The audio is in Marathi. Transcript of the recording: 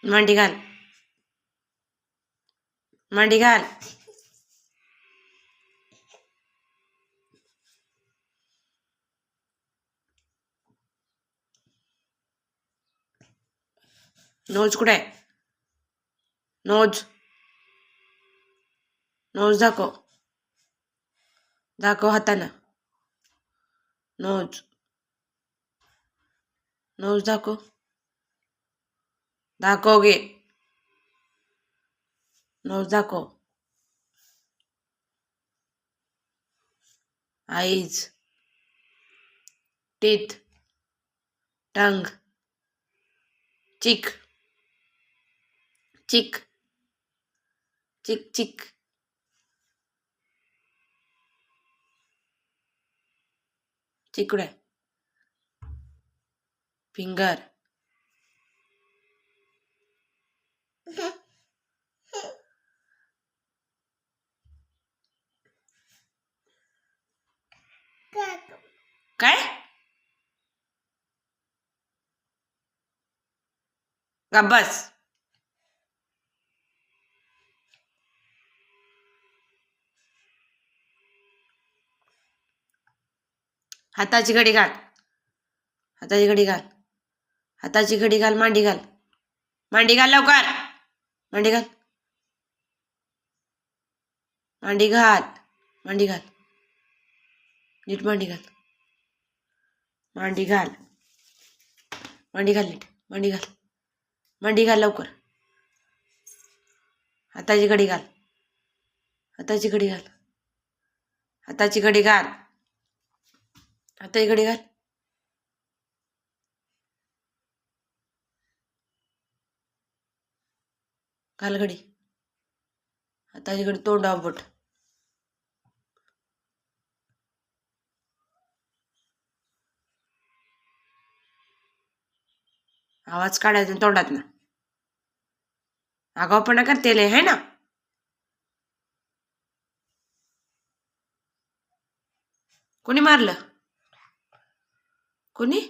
मांडी घाल. मांडी घाल. नोज कुठे आहे? नोज. नोज दाखव. दाखव हातानं. नोज. नोज दाखव. दाखव गे. नोज दाखव. आईज. टीथ. टंग. चिक. चिक. चिक चिक. चिकडे. फिंगर. काय? गब्बस. हाताची घडी घाल. हाताची घडी घाल. हाताची घडी घाल. मांडी घाल. मांडी घाल लवकर. मांडी घाल. मांडी घाल. मांडी घाल. नीट मांडी घाल. मांडी घाल. मांडी घाल नीट. मांडी घाल. मांडी घाल लवकर. हाताची घडी घाल. हाताची घडी घाल. हाताची घडी घाल. हाताची घडी घाल. घाल घडी. हाताची घडी तोंडावर बोट. आवाज काढायचा तोंडात ना. आगाऊपणा करते है ना. कोणी मारलं? कोणी?